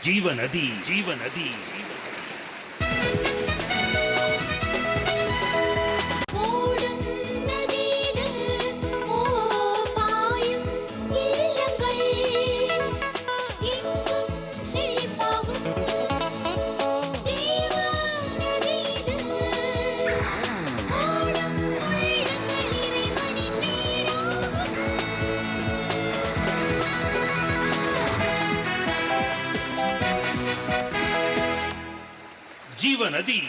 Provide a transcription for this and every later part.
ஜீவநதி ஜீவநதி ஜீவநதி.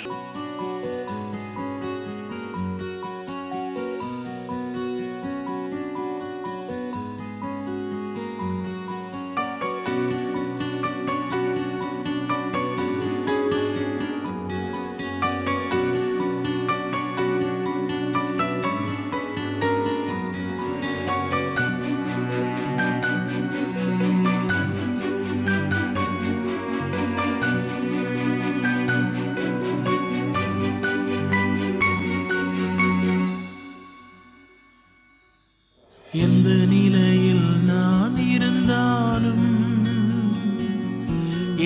எந்த நிலையில் நான் இருந்தாலும்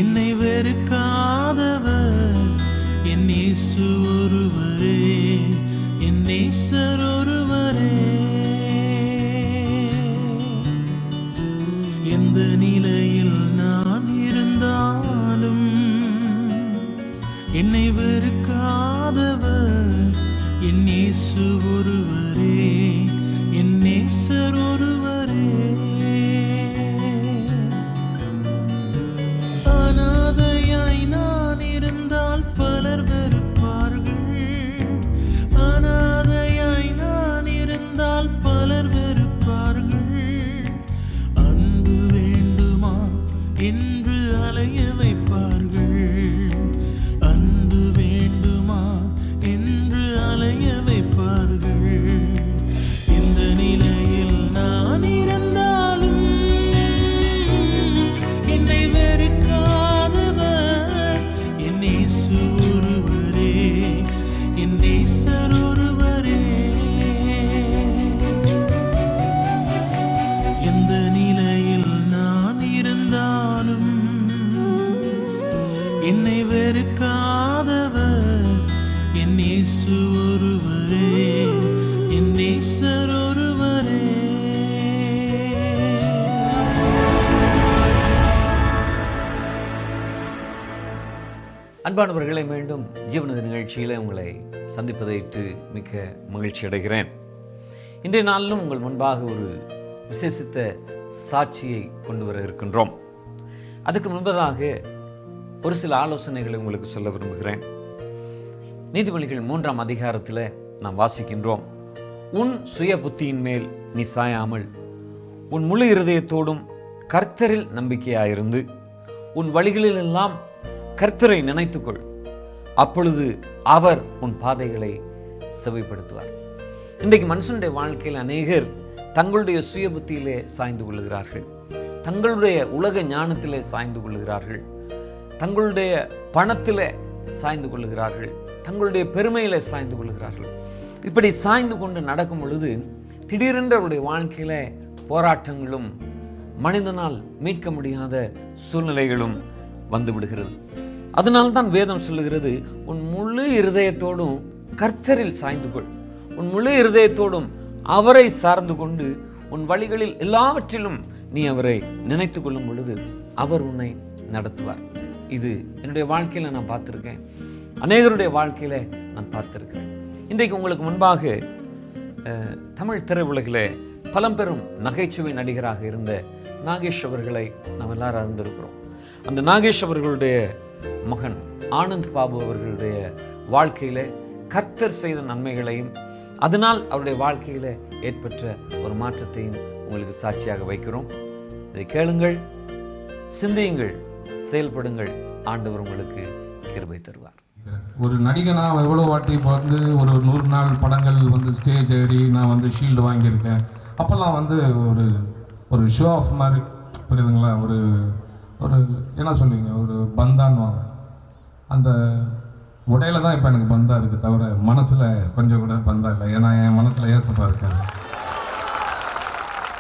என்னை வெறுக்காதவர் என் இயேசு ஒருவரே, என் நேசர் ஒருவரே. எந்த நிலையில் நான் இருந்தாலும் என்னை வெறுக்காதவர் என் இயேசு ஒருவரே, என் நேசர் ஒருவரே. அனாதையாய் நான் இருந்தால் பலர் வெறுப்பார்கள், அனாதையாய் நான் இருந்தால் பலர் வெறுப்பார்கள். அன்பு வேண்டுமா என்று அலைய வைப்பார்கள், அன்பு வேண்டுமா என்று அலைய வைப்பார்கள். நிலையில் நான் இருந்தாலும் என்னை வெறுக்காதவர் என் இயேசு ஒருவரே, என் நேசர் ஒருவரே. எந்த நிலையில் நான் இருந்தாலும் என்னை வெறுக்காதவர் என் இயேசு ஒருவரே, என் நேசர் ஒருவரே. அன்பானவர்களை, மீண்டும் ஜீவநதி நிகழ்ச்சியில் உங்களை சந்திப்பதையிட்டு மிக்க மகிழ்ச்சி அடைகிறேன். இன்றைய நாளிலும் உங்கள் முன்பாக ஒரு விசேஷித்த சாட்சியை கொண்டு வர இருக்கின்றோம். அதுக்கு முன்பதாக ஒரு சில ஆலோசனைகளை உங்களுக்கு சொல்ல விரும்புகிறேன். நீதிமொழிகள் 3ஆம் அதிகாரத்தில் நாம் வாசிக்கின்றோம், உன் சுய புத்தியின் மேல் நீ சாயாமல் உன் முழு இருதயத்தோடும் கர்த்தரில் நம்பிக்கையாயிருந்து உன் வழிகளிலெல்லாம் கர்த்தரை நினைத்துக்கொள், அப்பொழுது அவர் உன் பாதைகளை செவைப்படுத்துவார். இன்றைக்கு மனுஷனுடைய வாழ்க்கையில் அநேகர் தங்களுடைய சுய புத்தியிலே சாய்ந்து கொள்ளுகிறார்கள், தங்களுடைய உலக ஞானத்திலே சாய்ந்து கொள்ளுகிறார்கள், தங்களுடைய பணத்திலே சாய்ந்து கொள்ளுகிறார்கள், தங்களுடைய பெருமையிலே சாய்ந்து கொள்ளுகிறார்கள். இப்படி சாய்ந்து கொண்டு நடக்கும் பொழுது திடீரென்று அவருடைய வாழ்க்கையில போராட்டங்களும் மனிதனால் மீட்க முடியாத சூழ்நிலைகளும் வந்து விடுகிறது. அதனால்தான் வேதம் சொல்லுகிறது, உன் முழு இருதயத்தோடும் கர்த்தரில் சாய்ந்து கொள், உன் முழு இருதயத்தோடும் அவரை சார்ந்து கொண்டு உன் வழிகளில் எல்லாவற்றிலும் நீ அவரை நினைத்து கொள்ளும் பொழுது அவர் உன்னை நடத்துவார். இது என்னுடைய வாழ்க்கையில நான் பார்த்திருக்கேன், அநேகருடைய வாழ்க்கையில நான் பார்த்திருக்கிறேன். இன்றைக்கு உங்களுக்கு முன்பாக தமிழ் திரையுலகிலே பழம்பெரும் நகைச்சுவை நடிகராக இருந்த நாகேஷ் அவர்களை நாம் எல்லாரும் அறிந்திருக்கிறோம். அந்த நாகேஷ் அவர்களுடைய மகன் ஆனந்த் பாபு அவர்களுடைய வாழ்க்கையில கர்த்தர் செய்த நன்மைகளையும் அதனால் அவருடைய வாழ்க்கையில ஏற்பட்ட ஒரு மாற்றத்தையும் உங்களுக்கு சாட்சியாக வைக்கிறோம். இதை கேளுங்கள், சிந்தியுங்கள், செயல்படுங்கள். ஆண்டவர் உங்களுக்கு கிருபை தருவார். ஒரு நடிகனாக எவ்வளோ வாட்டி வந்து ஒரு 100 நாள் படங்கள் வந்து ஸ்டேஜ் ஏறி நான் வந்து ஷீல்டு வாங்கியிருக்கேன். அப்போல்லாம் வந்து ஒரு ஷோ ஆஃப் மாதிரி, புரியுதுங்களா, ஒரு என்ன சொல்லுவீங்க, ஒரு பந்தான்வாங்க. அந்த உடையில தான் இப்போ எனக்கு பந்தா இருக்குது, தவிர மனசில் கொஞ்சம் கூட பந்தா இல்லை. ஏன்னா என் மனசில் ஏசப்பா இருக்காரு.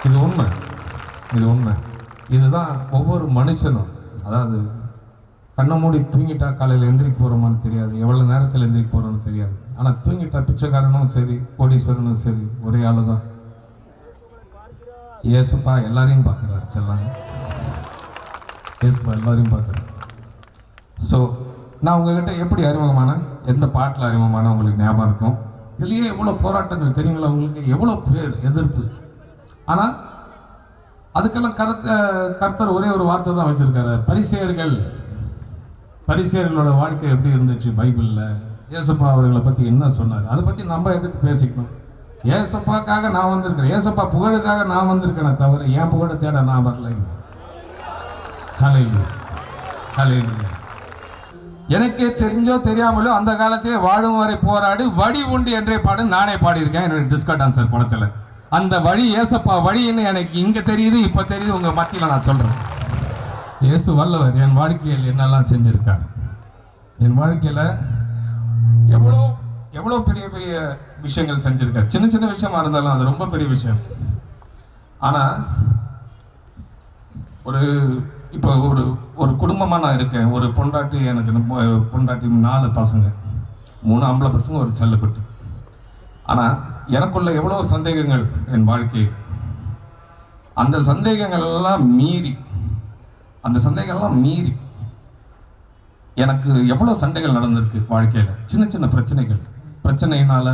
இது உண்மை. இதுதான் ஒவ்வொரு மனுஷனும், அதாவது கண்ணை மூடி தூங்கிட்டா காலையில் எந்திரிக்க போகிறோமான்னு தெரியாது, எவ்வளோ நேரத்தில் எந்திரிக்க போகிறோன்னு தெரியாது. ஆனால் தூங்கிட்டா பிச்சைக்காரனும் சரி கோடீஸ்வரனும் சரி ஒரே ஆளு தான். ஏசப்பா எல்லாரையும் பார்க்குறாரு, செல்லாங்க. ஏசப்பா எல்லாரையும் பார்க்குறாரு. ஸோ நான் உங்ககிட்ட எப்படி அறிமுகமானேன், எந்த பாட்டில் அறிமுகமான உங்களுக்கு ஞாபகம் இருக்கும். இதுலேயே எவ்வளோ போராட்டங்கள் தெரியுங்களா உங்களுக்கு, எவ்வளோ பேர் எதிர்ப்பு. ஆனால் அதுக்கெல்லாம் கர்த்தர் ஒரே ஒரு வார்த்தை தான் வச்சுருக்காரு. பரிசேயர்களோட வாழ்க்கை எப்படி இருந்துச்சு பைபிளில், ஏசப்பா அவர்களை பற்றி என்ன சொன்னார், அதை பற்றி நம்ம எதுக்கு பேசிக்கணும். ஏசப்பாக்காக நான் வந்திருக்கிறேன், ஏசப்பா புகழுக்காக நான் வந்திருக்கேனே தவிர என் புகழை தேட நான் வரலைங்க. ஹல்லேலூயா, ஹல்லேலூயா. எனக்கே தெரிஞ்சோ தெரியாமலோ அந்த காலத்திலே வாழும் வரை போராடி வழி உண்டு என்றே பாடு நானே பாடியிருக்கேன் என்னோட டிஸ்கோ டான்சர் படத்தில். அந்த வழி ஏசப்பா வழின்னு எனக்கு இங்கே தெரியுது, இப்போ தெரியுது, உங்கள் மத்தியில் நான் சொல்கிறேன். இயேசு வல்லவர் என் வாழ்க்கையில் என்னெல்லாம் செஞ்சுருக்காரு. என் வாழ்க்கையில் எவ்வளோ எவ்வளோ பெரிய பெரிய விஷயங்கள் செஞ்சுருக்காரு. சின்ன சின்ன விஷயமா இருந்தாலும் அது ரொம்ப பெரிய விஷயம். ஆனால் இப்போ ஒரு குடும்பமாக நான் இருக்கேன். ஒரு பொண்டாட்டி, எனக்கு பொண்டாட்டி 4 பசங்க, 3 ஆம்பளை பசங்க, ஒரு செல்லக்குட்டி. ஆனால் எனக்குள்ள எவ்வளோ சந்தேகங்கள் என் வாழ்க்கையில். அந்த சந்தேகங்கள்லாம் மீறி எனக்கு எவ்வளோ சண்டைகள் நடந்திருக்கு வாழ்க்கையில். சின்ன சின்ன பிரச்சனையினால்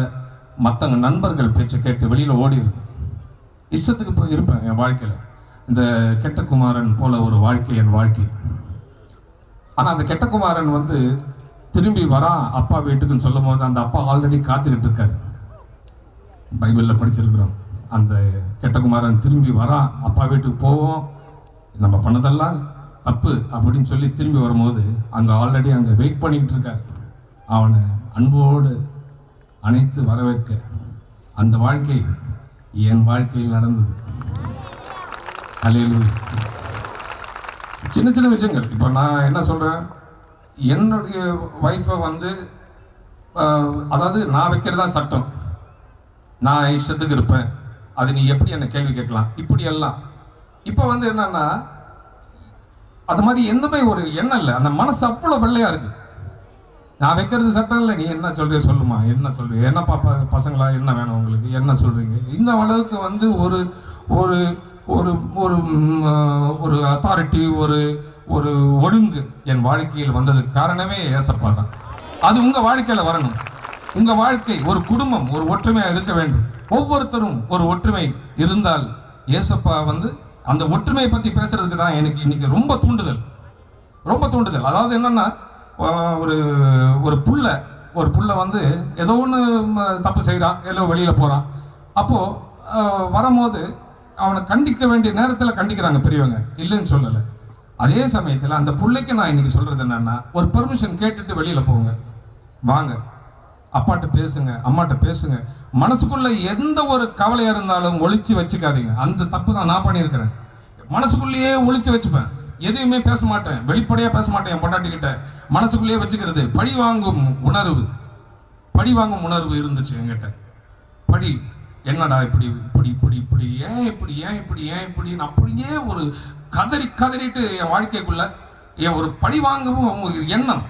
மற்றவங்க நண்பர்கள் பேச்சை கேட்டு வெளியில் ஓடிடுது. இஷ்டத்துக்கு போய் இருப்பேன் என் வாழ்க்கையில். இந்த கெட்ட குமாரன் போல ஒரு வாழ்க்கை என் வாழ்க்கை. ஆனால் அந்த கெட்ட குமாரன் திரும்பி வரான் அப்பா வீட்டுக்குன்னு சொல்லும் போது அந்த அப்பா ஆல்ரெடி காத்துக்கிட்டு இருக்காரு. பைபிளில் படிச்சிருக்கிறோம். அந்த கெட்ட குமாரன் திரும்பி வரான், அப்பா வீட்டுக்கு போவோம், நம்ம பண்ணதெல்லாம் தப்பு அப்படின்னு சொல்லி திரும்பி வரும்போது ஆல்ரெடி அங்கே வெயிட் பண்ணிக்கிட்டு இருக்கார். அவனை அன்போடு அணைத்து வரவேற்க அந்த வாழ்க்கை என் வாழ்க்கையில் நடந்தது. ஹல்லேலூயா. சின்ன சின்ன விஷயங்கள். இப்போ நான் என்ன சொல்கிறேன், என்னுடைய ஒய்ஃபை அதாவது நான் வைக்கிறதா சட்டம், நான் இஷ்டத்துக்கு இருப்பேன், அது நீ எப்படி என்னை கேள்வி கேட்கலாம், இப்படியெல்லாம். இப்போ என்னன்னா அது மாதிரி எந்தமே ஒரு எண்ணம் இல்லை. அந்த மனசு அவ்வளோ வெள்ளையாக இருக்குது. நான் வைக்கிறது சட்டம் இல்லை, நீ என்ன சொல்கிற சொல்லுமா, என்ன சொல்கிறீங்க, என்ன பாப்பா பசங்களா, என்ன வேணும் உங்களுக்கு, என்ன சொல்கிறீங்க. இந்த அளவுக்கு ஒரு ஒரு ஒரு ஒரு அத்தாரிட்டி, ஒரு ஒழுங்கு என் வாழ்க்கையில் வந்ததுக்கு காரணமே ஏசப்பா தான். அது உங்கள் வாழ்க்கையில் வரணும். உங்கள் வாழ்க்கை ஒரு குடும்பம் ஒரு ஒற்றுமையாக இருக்க வேண்டும். ஒவ்வொருத்தரும் ஒரு ஒற்றுமை இருந்தால் ஏசப்பா அந்த ஒற்றுமையை பற்றி பேசுறதுக்கு தான் எனக்கு இன்னைக்கு ரொம்ப தூண்டுதல். அதாவது என்னன்னா, ஒரு புள்ள ஏதோ ஒன்று தப்பு செய்கிறான், ஏதோ வெளியில் போகிறான். அப்போது வரும்போது அவனை கண்டிக்க வேண்டிய நேரத்தில் கண்டிக்கிறாங்க பெரியவங்க, இல்லைன்னு சொல்லலை. அதே சமயத்தில் அந்த பிள்ளைக்கு நான் இன்னைக்கு சொல்கிறது என்னன்னா, ஒரு பெர்மிஷன் கேட்டுட்டு வெளியில் போங்க, வாங்க அப்பாட்ட பேசுங்க, அம்மாட்ட பேசுங்க. மனசுக்குள்ள எந்த ஒரு கவலையாக இருந்தாலும் ஒளிச்சு வச்சுக்காதீங்க. அந்த தப்பு தான் நான் பண்ணியிருக்கிறேன். மனசுக்குள்ளேயே ஒளிச்சு வச்சுப்பேன், எதையுமே பேச மாட்டேன், வெளிப்படையாக பேச மாட்டேன். என் பொண்டாட்டிக்கிட்ட மனசுக்குள்ளேயே வச்சுக்கிறது. பழி வாங்கும் உணர்வு இருந்துச்சு என்கிட்ட. என்னடா இப்படி ஏன் இப்படின்னு அப்படியே ஒரு கதறிட்டு என் வாழ்க்கைக்குள்ள ஒரு பழி வாங்கவும் எண்ணம்.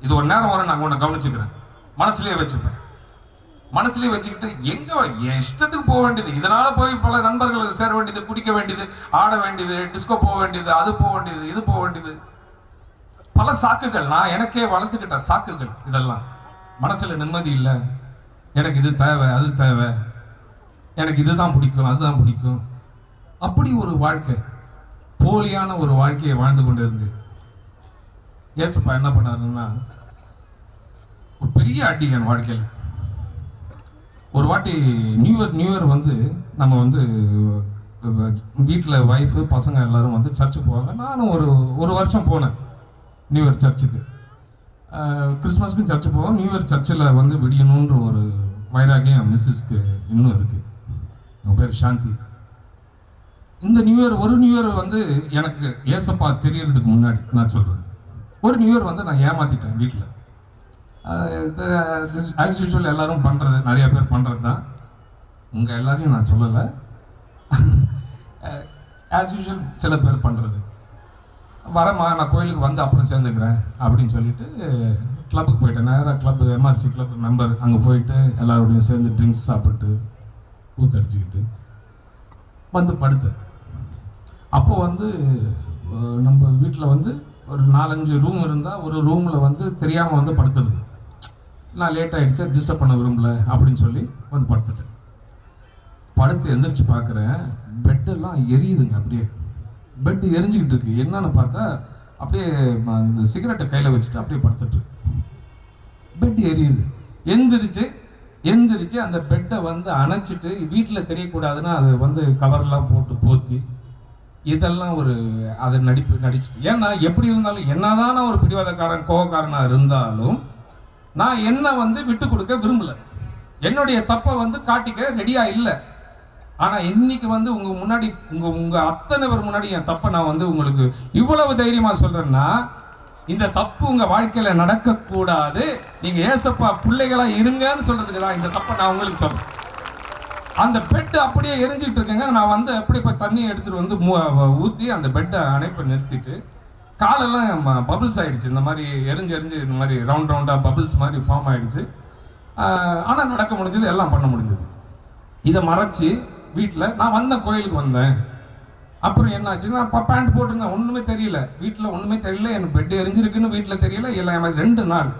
இது ஒரு நேரம் வர நான் உன்னை கவனிச்சுக்கிறேன், மனசுலயே வச்சுக்கிட்டு எங்க என் இஷ்டத்துக்கு போக வேண்டியது. இதனால போய் பல நண்பர்களுக்கு சேர வேண்டியது, குடிக்க வேண்டியது, ஆட வேண்டியது, டிஸ்கோ போக வேண்டியது, அது போக வேண்டியது, இது போக வேண்டியது, பல சாக்குகள். நான் எனக்கே வளர்த்துக்கிட்ட சாக்குகள். இதெல்லாம் மனசுல நிம்மதி இல்லை. எனக்கு இது தேவை, அது தேவை, எனக்கு இதுதான் பிடிக்கும், அதுதான் பிடிக்கும். அப்படி ஒரு வாழ்க்கை, போலியான ஒரு வாழ்க்கையை வாழ்ந்து கொண்டு இருந்து ஏசப்பா என்ன பண்ணாருன்னா, ஒரு பெரிய அடி என் வாழ்க்கையில். ஒரு வாட்டி நியூ இயர் நம்ம வீட்டில் ஒய்ஃபு பசங்க எல்லோரும் சர்ச்சுக்கு போவாங்க. நானும் ஒரு வருஷம் போனேன் நியூ இயர் சர்ச்சுக்கு. கிறிஸ்மஸ்க்கும் சர்ச்சு போவோம். நியூ இயர் சர்ச்சில் விடியணுன்ற ஒரு வைராகியம் மிஸ்ஸஸ்க்கு இன்னும் இருக்குது. அவங்க பேர் சாந்தி. இந்த ஒரு நியூ இயர் எனக்கு ஏசப்பா தெரியறதுக்கு முன்னாடி நான் சொல்கிறது, ஒரு நியூ இயர் நான் ஏமாற்றிட்டேன் வீட்டில். ஆஸ் யூஷுவல் எல்லாரும் பண்ணுறது, நிறைய பேர் பண்ணுறது தான். உங்கள் எல்லாரையும் நான் சொல்லலை, ஆஸ் யூஷுவல் சில பேர் பண்ணுறது. வரமா நான் கோயிலுக்கு வந்து அப்புறம் சேர்ந்துக்கிறேன் அப்படின்னு சொல்லிட்டு கிளப்புக்கு போயிட்டேன். நேராக கிளப்பு எம்ஆர்சி கிளப் மெம்பர் அங்கே போயிட்டு எல்லாரோடையும் சேர்ந்து ட்ரிங்க்ஸ் சாப்பிட்டு ஊற்றடிச்சிக்கிட்டு வந்து படுத்தேன். அப்போ வந்து நம்ம வீட்டில் வந்து ஒரு 4-5 ரூம் இருந்தால் ஒரு ரூமில் வந்து தெரியாமல் வந்து படுத்துருது. நான் லேட் ஆகிடுச்சு, டிஸ்டர்ப் பண்ண விரும்பல அப்படின்னு சொல்லி வந்து படுத்துட்டேன். படுத்து எந்திரிச்சு பார்க்குறேன், பெட்டெல்லாம் எரியுதுங்க. அப்படியே பெட்டு எரிஞ்சிக்கிட்டு இருக்கு. என்னன்னு பார்த்தா அப்படியே இந்த சிகரெட்டை கையில் வச்சுட்டு அப்படியே படுத்துட்டு பெட் எரியுது. எந்திரிச்சு அந்த பெட்டை வந்து அணைச்சிட்டு வீட்டில் தெரியக்கூடாதுன்னா அது வந்து கவர்லாம் போட்டு போத்தி இதெல்லாம் ஒரு அதை நடிச்சுட்டு. ஏன்னா எப்படி இருந்தாலும் என்னதான் நான் ஒரு பிடிவாதக்காரன் கோவக்காரனாக இருந்தாலும் நான் என்ன வந்து விட்டு கொடுக்க விரும்பலை. என்னுடைய தப்பை வந்து காட்டிக்க ரெடியாக இல்லை. ஆனால் இன்னைக்கு வந்து உங்கள் முன்னாடி உங்கள் அத்தனை பேர் முன்னாடி என் தப்பை நான் வந்து உங்களுக்கு இவ்வளவு தைரியமாக சொல்கிறேன்னா, இந்த தப்பு உங்கள் வாழ்க்கையில் நடக்கக்கூடாது, நீங்கள் ஏசப்பா பிள்ளைகளாக இருங்கன்னு சொல்கிறதுக்கு தான் இந்த தப்பை நான் உங்களுக்கு சொல்கிறேன். அந்த பெட்டு அப்படியே எரிஞ்சிக்கிட்டு இருக்கேங்க. நான் வந்து அப்படியே இப்போ தண்ணியை எடுத்துகிட்டு வந்து ஊற்றி அந்த பெட்டை அணைப்பை நிறுத்திட்டு காலெல்லாம் பபிள்ஸ் ஆகிடுச்சு. இந்த மாதிரி எரிஞ்சு இந்த மாதிரி ரவுண்டாக பபிள்ஸ் மாதிரி ஃபார்ம் ஆகிடுச்சு. ஆனால் நடக்க முடிஞ்சது, எல்லாம் பண்ண முடிஞ்சது. இதை மறைச்சி வீட்டில் நான் வந்தேன், கோயிலுக்கு வந்தேன். அப்புறம் என்னாச்சுன்னா பேண்ட் போட்டிருந்தேன், ஒன்றுமே தெரியல, வீட்டில் ஒன்றுமே தெரியல, எனக்கு பெட் எரிஞ்சிருக்குன்னு வீட்டில் தெரியல. எல்லாம் 2 நாள்.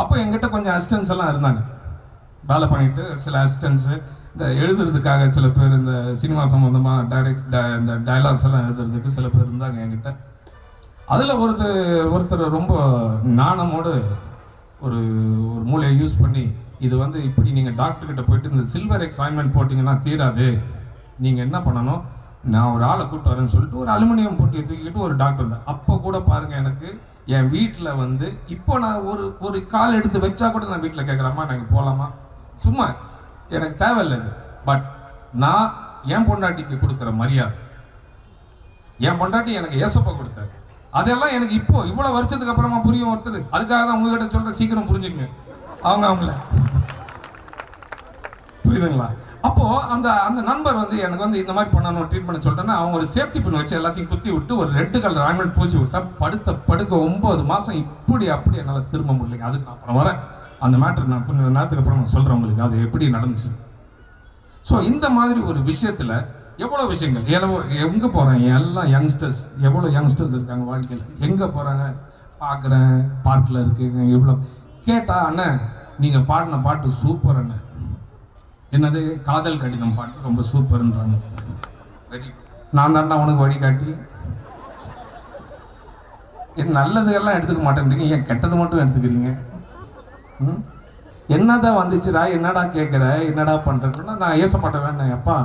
அப்போ எங்கிட்ட கொஞ்சம் அசிஸ்டன்ஸ் எல்லாம் இருந்தாங்க, வேலை பண்ணிட்டு. சில அசிஸ்டன்ஸு இந்த எழுதுறதுக்காக சில பேர், இந்த சினிமா சம்மந்தமாக இந்த டைலாக்ஸ் எல்லாம் எழுதுறதுக்கு சில பேர் இருந்தாங்க என்கிட்ட. அதில் ஒருத்தர் ரொம்ப நாணமோடு ஒரு மூளையை யூஸ் பண்ணி, இது வந்து இப்படி நீங்கள் டாக்டர்கிட்ட போயிட்டு இந்த சில்வர் எக்ஸ் ஆயின்மெண்ட் போட்டிங்கன்னா தீராது, நீங்கள் என்ன பண்ணணும், நான் ஒரு ஆளை கூப்பிட்டு வரேன்னு சொல்லிட்டு ஒரு அலுமினியம் பொட்டியை தூக்கிக்கிட்டு ஒரு டாக்டர் தான். அப்போ கூட பாருங்கள், எனக்கு என் வீட்டில் வந்து இப்போ நான் ஒரு கால் எடுத்து வச்சா கூட நான் வீட்டில் கேட்குறேம்மா நான் இங்கே போகலாமா, சும்மா எனக்கு தேவையில்லை இது. பட் நான் என் பொண்டாட்டிக்கு கொடுக்குற மரியாதை, என் பொண்டாட்டி எனக்கு ஏசப்பா கொடுத்தாரு, அதெல்லாம் எனக்கு இப்போ இவ்வளோ வருஷத்துக்கு அப்புறமா புரியும் ஒருத்தர். அதுக்காக தான் உங்ககிட்ட சொல்கிறேன், சீக்கிரம் புரிஞ்சுங்க அவங்கள, புரியுதுங்களா? அப்போது அந்த நண்பர் வந்து எனக்கு வந்து இந்த மாதிரி பண்ணணும் ட்ரீட்மெண்ட் சொல்லிட்டேன்னா, அவங்க ஒரு சேஃப்டி பின் வச்சு எல்லாத்தையும் குத்தி விட்டு ஒரு ரெட் கலர் ஆயின்மெண்ட் பூசி விட்டா படுக்க 9 மாதம் இப்படி அப்படி என்னால் திரும்ப முடியலைங்க. அதுக்கு நான் அப்புறம் வரேன், அந்த மேட்டர் நான் கொஞ்சம் நேரத்துக்கு அப்புறம் நான் சொல்கிறேன் உங்களுக்கு அது எப்படி நடந்துச்சு. ஸோ இந்த மாதிரி ஒரு விஷயத்தில் எவ்வளோ விஷயங்கள் எங்கே போகிறாங்க எல்லாம் யங்ஸ்டர்ஸ், எவ்வளோ யங்ஸ்டர்ஸ் இருக்காங்க வாழ்க்கையில், எங்கே போகிறாங்க பார்க்குறேன், பார்க்கில் இருக்குங்க. இவ்வளோ கேட்டால் அண்ணன் நீங்கள் பாடின பாட்டு சூப்பர் அண்ணன், என்னது காதல் கடிதம் பாட்டு ரொம்ப சூப்பர்ன்றாங்க. வெரி நான் தாண்டா உனக்கு வழிகாட்டி, என் நல்லதுகள்லாம் எடுத்துக்க மாட்டேன்றீங்க, ஏன் கெட்டது மட்டும் எடுத்துக்கிறீங்க? என்னதான் வந்துச்சுடா, என்னடா கேட்குற, என்னடா பண்ணுறேன்னா நான் ஏசப்பட்ட வேணேன். அப்பா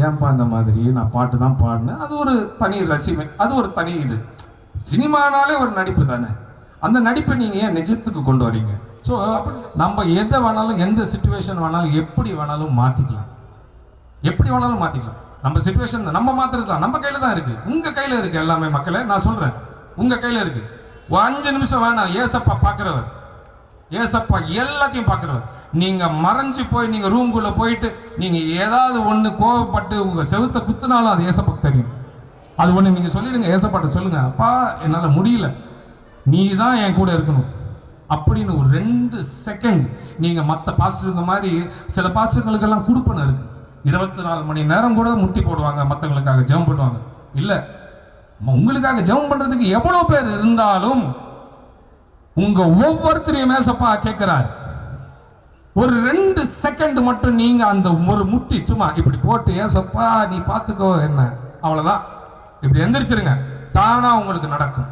ஏன்பா இந்த மாதிரி நான் பாட்டு தான் பாடினேன், அது ஒரு தனி ரசிமை, அது ஒரு தனி இது. சினிமானாலே ஒரு நடிப்பு தானே, அந்த நடிப்பை நீங்கள் ஏன் நிஜத்துக்கு கொண்டு வரீங்க? ஸோ நம்ம எதை வேணாலும், எந்த சிச்சுவேஷன் வேணாலும், எப்படி வேணாலும் மாற்றிக்கலாம், எப்படி வேணாலும் மாற்றிக்கலாம். நம்ம சிச்சுவேஷன் நம்ம மாற்றுறதுலாம் நம்ம கையில் தான் இருக்குது, உங்கள் கையில் இருக்குது எல்லாமே. மக்களை நான் சொல்கிறேன், உங்கள் கையில் இருக்குது. ஒரு 5 நிமிஷம் வேணாம், ஏசப்பா பார்க்குறவர், ஏசப்பா எல்லாத்தையும் பார்க்குறவர். நீங்கள் மறைஞ்சு போய் நீங்கள் ரூம்குள்ளே போயிட்டு நீங்கள் ஏதாவது ஒன்று கோவப்பட்டு உங்கள் செவுத்தை குத்துனாலும் அது ஏசப்பாக்கு தெரியும். அது ஒன்று நீங்கள் சொல்லிடுங்க, ஏசப்பாட்ட சொல்லுங்கள், அப்பா என்னால் முடியல, நீ தான் என் கூட இருக்கணும் அப்படின்னு ஒரு 2 செகண்ட். நீங்கள் மற்ற பாஸ்டருங்க மாதிரி சில பாஸ்டர்களுக்கெல்லாம் கொடுப்பன இருக்கு, 24 மணி நேரம் கூட முட்டி போடுவாங்க, மற்றவங்களுக்காக ஜெபம் பண்ணுவாங்க. இல்லை, உங்களுக்காக ஜெபம் பண்ணுறதுக்கு எவ்வளோ பேர் இருந்தாலும் உங்க ஒவ்வொருத்தரையும் ஏசப்பா கேட்கிறார். ஒரு 2 செகண்ட் மட்டும் நீங்க அந்த ஒரு முட்டி சும்மா இப்படி போட்டு ஏசப்பா நீ பார்த்துக்கோ என்ன, அவ்வளவுதான், இப்படி எந்திரிச்சிருங்க, தானா உங்களுக்கு நடக்கும்,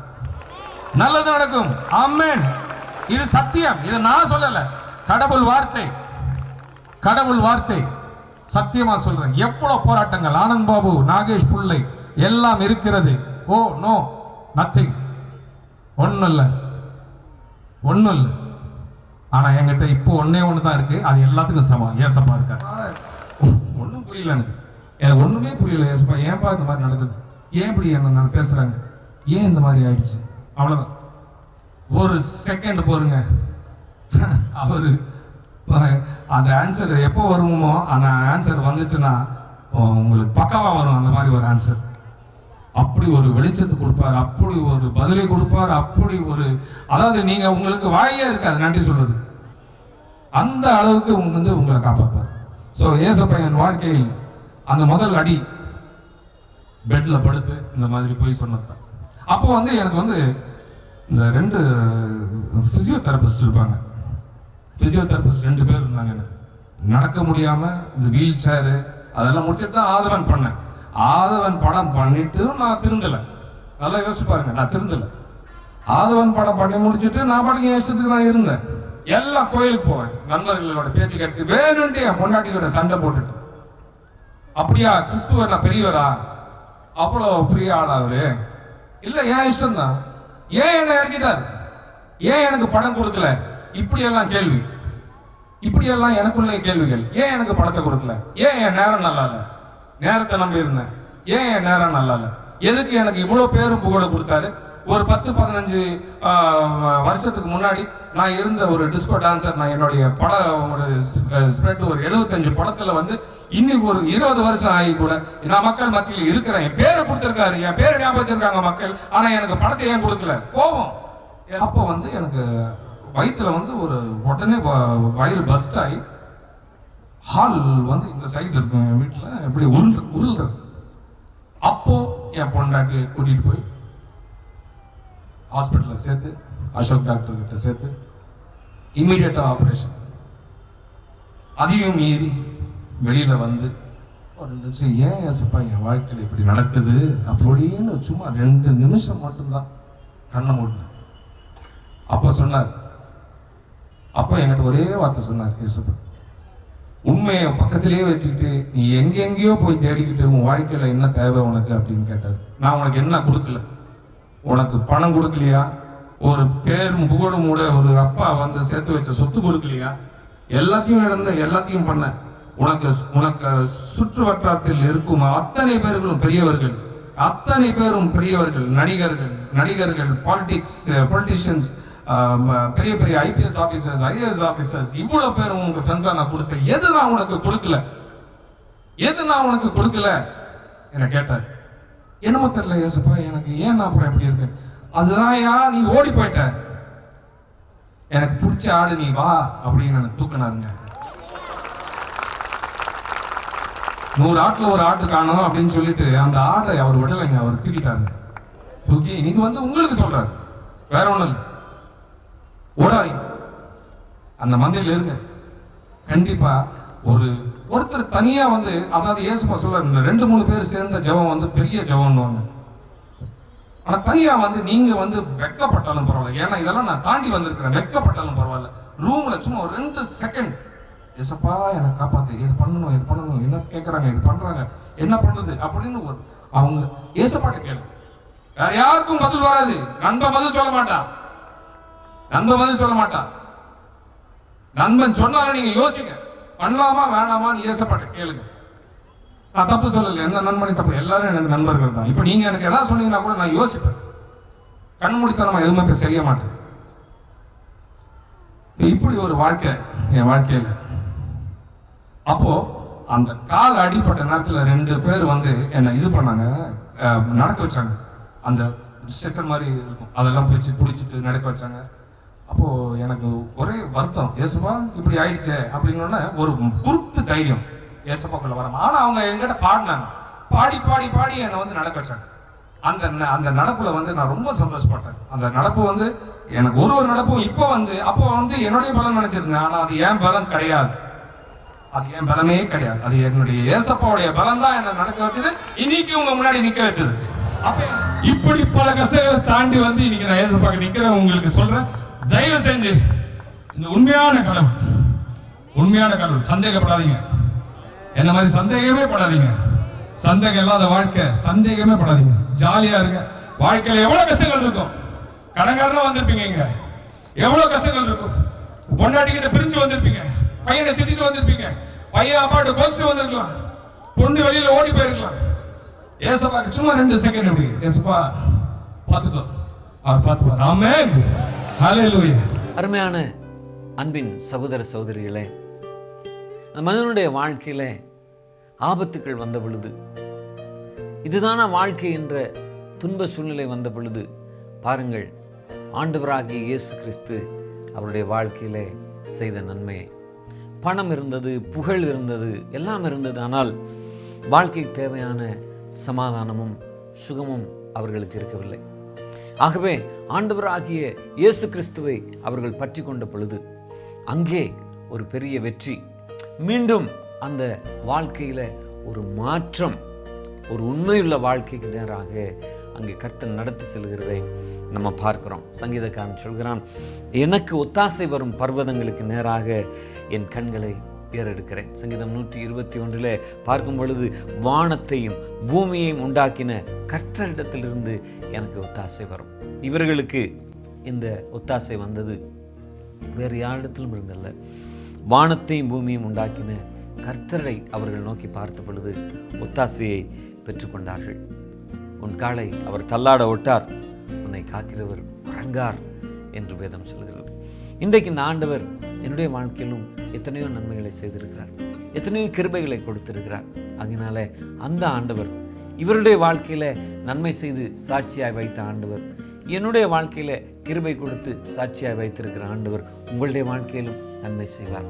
நல்லது நடக்கும். ஆமென். இது சத்தியம், இது நான் சொல்லல, கடவுள் வார்த்தை, கடவுள் வார்த்தை, சத்தியமா சொல்றேன். எவ்வளவு போராட்டங்கள், ஆனந்த் பாபு, நாகேஷ் பிள்ளை எல்லாம் இருக்கிறது. ஓ நோ நத்திங், ஒன்றும் இல்லை, ஒன்றும் இல்லை. ஆனால் என்கிட்ட இப்போ ஒன்றே ஒன்று தான் இருக்குது, அது எல்லாத்துக்கும் சமம், ஏசப்பா இருக்கார். ஒன்றும் புரியல எனக்கு ஒன்றுமே புரியல. ஏசப்பா ஏன்பா இந்த மாதிரி நடக்குது, ஏன் இப்படி என்ன நான் பேசுகிறாங்க, ஏன் இந்த மாதிரி ஆயிடுச்சு, அவ்வளோதான். ஒரு செகண்ட் போருங்க, அவர் அந்த ஆன்சர் எப்போ வருமோ அந்த ஆன்சர் வந்துச்சுன்னா உங்களுக்கு பக்காவாக வரும், அந்த மாதிரி ஒரு ஆன்சர். அப்படி ஒரு வெளிச்சத்தை கொடுப்பார், அப்படி ஒரு பதிலை கொடுப்பார், அப்படி ஒரு, அதாவது நீங்க உங்களுக்கு வாயே இருக்காது நன்றி சொல்றது, அந்த அளவுக்கு உங்களை காப்பாத்தார். ஸோ ஏசப்பா என் வாழ்க்கையில் அந்த முதல் அடி பெட்ல படுத்து இந்த மாதிரி போய் சொன்னதான். அப்போ எனக்கு இந்த 2 பிசியோதெரபிஸ்ட் இருப்பாங்க. பிசியோதெரபிஸ்ட் 2 பேர் இருந்தாங்க. எனக்கு நடக்க முடியாம இந்த வீல் சேரு அதெல்லாம் முடிச்சுட்டு தான் ஆதவன் பண்ணேன். ஆதவன் படம் பண்ணிட்டு நான் திருந்தலை. நல்லா யோசிச்சு பாருங்க, நான் திருந்தலை. ஆதவன் படம் பண்ணி முடிச்சுட்டு நான் பாட்டுக்கு என் இஷ்டத்துக்கு நான் இருந்தேன். எல்லா கோயிலுக்கு போவேன், நண்பர்களோட பேச்சு கேட்டு வேணும்ட்டு என் பொண்டாட்டியோட சண்டை போட்டுட்டு, அப்படியா கிறிஸ்துவர் நான் பெரியவரா, அவ்வளோ பெரிய ஆளா அவரு, இல்ல என் இஷ்டம் தான், ஏன் என்ன இறக்கிட்டார், ஏன் எனக்கு படம் கொடுக்கல, இப்படியெல்லாம் கேள்வி, இப்படியெல்லாம் எனக்குள்ள கேள்விகள். ஏன் எனக்கு படத்தை கொடுக்கல, ஏன் என் நேரம் நல்லா இல்லை, நேரத்தை நம்பி இருந்தேன், ஏன் என் நேரம் நல்லா இல்லை, எதுக்கு எனக்கு இவ்வளோ பேரும் புகழ கொடுத்தாரு. ஒரு 10-15 வருஷத்துக்கு முன்னாடி நான் இருந்த ஒரு டிஸ்கோ டான்சர், நான் என்னுடைய ஸ்ப்ரெட் ஒரு 75 படத்துல இன்னைக்கு ஒரு 20 வருஷம் ஆகி கூட நான் மக்கள் மத்தியில் இருக்கிறேன். என் பேரை கொடுத்திருக்காரு, என் பேரை ஞாபகம் வச்சிருக்காங்க மக்கள், ஆனா எனக்கு படத்தை ஏன் கொடுக்கல, கோபம். அப்போ எனக்கு வயிற்றுல ஒரு உடனே வயிறு பஸ்ட் ஆகி ஹால் இந்த சைஸ் இருக்கும் என் வீட்டுல, எப்படி உருள்றது. அப்போ என் பொண்டாட்டி கூட்டிட்டு போய் ஹாஸ்பிட்டலில் சேர்த்து, அசோக் டாக்டர் கிட்ட சேர்த்து இம்மிடியட்டா ஆப்ரேஷன். அதையும் மீறி வெளியில ஒரு 2 நிமிஷம், ஏன் ஏசப்பா என் வாழ்க்கையில் இப்படி நடக்குது அப்படின்னு சும்மா 2 நிமிஷம் மட்டும்தான் கண்ணை மூடினேன். அப்ப சொன்னார், அப்ப என்கிட்ட ஒரே வார்த்தை சொன்னார், ஏசப்பா உண்மையை பக்கத்திலேயே வச்சுக்கிட்டு நீ எங்கெங்கேயோ போய் தேடிக்கிட்டு உன் வாழ்க்கையில என்ன தேவை உனக்கு அப்படின்னு கேட்டார். நான் உனக்கு என்ன கொடுக்கல, உனக்கு பணம் கொடுக்கலையா, ஒரு பேரும் புகழும் கூட ஒரு அப்பா சேர்த்து வச்ச சொத்து கொடுக்கலையா, எல்லாத்தையும் இழந்த, எல்லாத்தையும் பண்ண. உனக்கு சுற்று வட்டாரத்தில் இருக்கும் அத்தனை பேர்களும் பெரியவர்கள், அத்தனை பேரும் பெரியவர்கள், நடிகர்கள், பொலிட்டிஷியன்ஸ், பெரிய பெரிய ஐபிஎஸ் ஆபீசர்ஸ், ஐஏஎஸ் ஆபீசர்ஸ், இவ்வளவு பேரும் உங்க ஃப்ரெண்ட்ஸா நான் கொடுத்தேன், எது நான் உனக்கு கொடுக்கல, எது நான் உனக்கு கொடுக்கல என கேட்டார். என்னமோ தெரியல ஏசப்பா, எனக்கு ஏன் நான் அப்புறம் எப்படி இருக்கேன், அதுதான் நீ ஓடி போயிட்ட, எனக்கு பிடிச்ச ஆடு நீ வா அப்படின்னு எனக்கு தூக்கினாருங்க. 100 ஆட்டுல ஒரு ஆட்டு காணும் அப்படின்னு சொல்லிட்டு அந்த ஆடை அவர் விடலைங்க, அவர் தூக்கிட்டாருங்க. தூக்கி நீங்க உங்களுக்கு சொல்றாரு, வேற ஒண்ணும் இல்லை, ஓடாதீங்க, அந்த மந்தையில் இருங்க. கண்டிப்பா ஒருத்தர் தனியா அதாவது ஏசப்பா சொல்றாரு, 2-3 பேர் சேர்ந்த ஜெபம் பெரிய ஜெபம்னுவாங்க. ஆனா தனியா நீங்க வெக்கப்பட்டாலும் பரவாயில்ல, ஏன்னா இதெல்லாம் நான் தாண்டி வந்திருக்கிறேன், வெக்கப்பட்டாலும் பரவாயில்ல, ரூம்ல சும்மா ஒரு 2 செகண்ட் ஏசப்பா எனக்கு காப்பாத்து, இது பண்ணணும், இது பண்ணணும், என்ன கேட்கறாங்க, இது பண்றாங்க, என்ன பண்றது அப்படின்னு அவங்க ஏசப்பாட்ட கேளு. வேற யாருக்கும் பதில் வராது. நண்பன் பதில் சொல்ல மாட்டான், நண்பன் சொன்னாலும் நீங்க யோசிங்க, பண்ணலாமா வேணாமான்னு ஏசப்பாட்ட கேளுங்க. நான் தப்பு சொல்லல, எந்த நண்பனையும் தப்பு, எல்லாரும் எனக்கு நண்பர்கள் தான். இப்ப நீங்க எனக்கு ஏதாவது சொன்னீங்கன்னா கூட நான் யோசிப்பேன், கண்மூடித்தனமா எதுவுமே செய்ய மாட்டேன். இப்படி ஒரு வாழ்க்கை என் வாழ்க்கையில. அப்போ அந்த கால் அடிப்பட்ட நேரத்துல 2 பேர் என்னை இது பண்ணாங்க, நடக்க வச்சாங்க. அந்த ஸ்ட்ரெச்சர் மாதிரி இருக்கும், அதெல்லாம் பிடிச்சிட்டு நடக்க வச்சாங்க. அப்போ எனக்கு ஒரே வருத்தம், ஏசப்பா இப்படி ஆயிடுச்சே அப்படின்னு ஒரு குருட்டு தைரியம் ஏசப்பாக்குள்ள வராம. ஆனா அவங்க என்கிட்ட பாடினாங்க, பாடி என்னை நடக்க வச்சாங்க. அந்த நடப்புல நான் ரொம்ப சந்தோஷப்பட்டேன். அந்த நடப்பு எனக்கு ஒரு நடப்பும் இப்ப அப்போ என்னுடைய பலம் நினைச்சிருந்தேன், ஆனா அது ஏன் பலம் கிடையாது, அது என் பலமே கிடையாது, அது என்னுடைய ஏசப்பாவுடைய பலம் தான் என்ன நடக்க வச்சது, இன்னைக்கு உங்க முன்னாடி நிக்க வச்சது. அப்ப இப்படி பல கஷ்டங்களை தாண்டி இன்னைக்கு நான் ஏசப்பாக்கு நிக்கிறேன். உங்களுக்கு சொல்றேன், தயவு செஞ்சு இந்த உண்மையான கடவுள் சந்தேகப்படாதீங்க, என்ன மாதிரி சந்தேகமே படாதீங்க, சந்தேகம் இல்லாத வாழ்க்கை, சந்தேகமே படாதீங்க, ஜாலியா இருங்க. வாழ்க்கையில எவ்வளவு கஷ்டங்கள் இருக்கும், கடங்காரனா வந்திருப்பீங்க, இங்க எவ்வளவு கஷ்டங்கள் இருக்கும், பொண்டாட்டி கிட்ட பிரிஞ்சு வந்திருப்பீங்க, பையனை திட்டிட்டு வந்திருப்பீங்க, பையன் அப்பாட்ட கோச்சு வந்திருக்கலாம், பொண்ணு வெளியில ஓடி போயிருக்கலாம். ஏசப்பாக்கு சும்மா 2 செகண்ட் அப்படி, ஏசப்பா பார்த்துக்கோ, அவர் பார்த்துப்பார். ஆமென், ஹல்லேலூயா. அருமையான அன்பின் சகோதர சகோதரிகளே, அந்த மனிதனுடைய வாழ்க்கையில ஆபத்துக்கள் வந்த பொழுது இதுதான வாழ்க்கை என்ற துன்ப சூழ்நிலை வந்த பொழுது பாருங்கள், ஆண்டவராகிய இயேசு கிறிஸ்து அவருடைய வாழ்க்கையிலே செய்த நன்மையை. பணம் இருந்தது, புகழ் இருந்தது, எல்லாம் இருந்தது. ஆனால் வாழ்க்கைக்கு தேவையான சமாதானமும் சுகமும் அவர்களுக்கு இருக்கவில்லை. ஆகவே ஆண்டவராகிய இயேசு கிறிஸ்துவை அவர்கள் பற்றி கொண்ட பொழுது அங்கே ஒரு பெரிய வெற்றி. மீண்டும் அந்த வாழ்க்கையில் ஒரு மாற்றம், ஒரு உண்மையுள்ள வாழ்க்கைக்கு நேராக அங்கே கர்த்தர் நடத்தி செல்கிறதை நம்ம பார்க்கிறோம். சங்கீதக்காரன் சொல்கிறான், எனக்கு ஒத்தாசை வரும் பர்வதங்களுக்கு நேராக என் கண்களை ஏறெடுக்கிறேன். சங்கீதம் 121 பார்க்கும் பொழுது, வானத்தையும் பூமியையும் உண்டாக்கின கர்த்தரிடத்திலிருந்து எனக்கு ஒத்தாசை வரும். இவர்களுக்கு இந்த ஒத்தாசை வந்தது வேறு யாரிடத்திலும் இருந்தல்ல, வானத்தையும் பூமியையும் உண்டாக்கின கர்த்தரை அவர்கள் நோக்கி பார்த்த பொழுது ஒத்தாசையை பெற்றுக்கொண்டார்கள். உன் காலை அவர் தள்ளாட விட்டார், உன்னை காக்கிறவர் உறங்கார் என்று வேதம் சொல்கிறது. இன்றைக்கு இந்த ஆண்டவர் என்னுடைய வாழ்க்கையிலும் எத்தனையோ நன்மைகளை செய்திருக்கிறார், எத்தனையோ கிருபைகளை கொடுத்திருக்கிறார். அதனால அந்த ஆண்டவர் இவருடைய வாழ்க்கையில நன்மை செய்து சாட்சியாய் வைத்த ஆண்டவர், என்னுடைய வாழ்க்கையில கிருபை கொடுத்து சாட்சியாய் வைத்திருக்கிற ஆண்டவர் உங்களுடைய வாழ்க்கையிலும் நன்மை செய்வார்.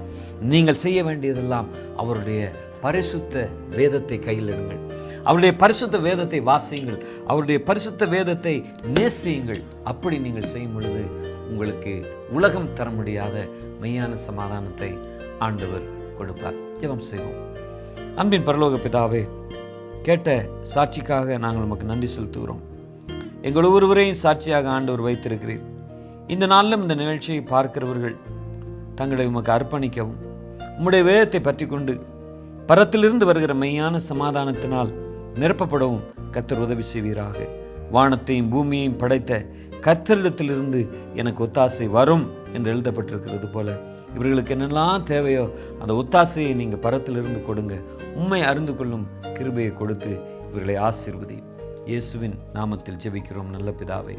நீங்கள் செய்ய வேண்டியதெல்லாம் அவருடைய பரிசுத்த வேதத்தை கையில் எடுங்கள், அவருடைய பரிசுத்த வேதத்தை வாசியுங்கள், அவருடைய பரிசுத்த வேதத்தை நேசியுங்கள். அப்படி நீங்கள் செய்யும் பொழுது உங்களுக்கு உலகம் தர முடியாத மெய்யான சமாதானத்தை ஆண்டவர் கொடுப்பார். ஜெபம் செய்வோம். அன்பின் பரலோக பிதாவே, கேட்ட சாட்சிக்காக நாங்கள் உமக்கு நன்றி செலுத்துகிறோம். எங்கள் ஒவ்வொருவரையும் சாட்சியாக ஆண்டவர் வைத்திருக்கிறீர். இந்த நாளிலும் இந்த நிகழ்ச்சியை பார்க்கிறவர்கள் தங்களை உமக்கு அர்ப்பணிக்கவும், உம்முடைய வேதத்தை பற்றி கொண்டு பரத்திலிருந்து வருகிற மெய்யான சமாதானத்தினால் நிரப்பப்படவும் கர்த்தர் உதவி செய்வீராக. வானத்தையும் பூமியையும் படைத்த கர்த்தரிடத்திலிருந்து எனக்கு ஒத்தாசை வரும் என்று எழுதப்பட்டிருக்கிறது போல, இவர்களுக்கு என்னெல்லாம் தேவையோ அந்த ஒத்தாசையை நீங்கள் பரத்திலிருந்து கொடுங்க. உம்மை அறிந்து கொள்ளும் கிருபையை கொடுத்து இவர்களை ஆசீர்வதி. இயேசுவின் நாமத்தில் ஜெபிக்கிறோம் நல்ல பிதாவே.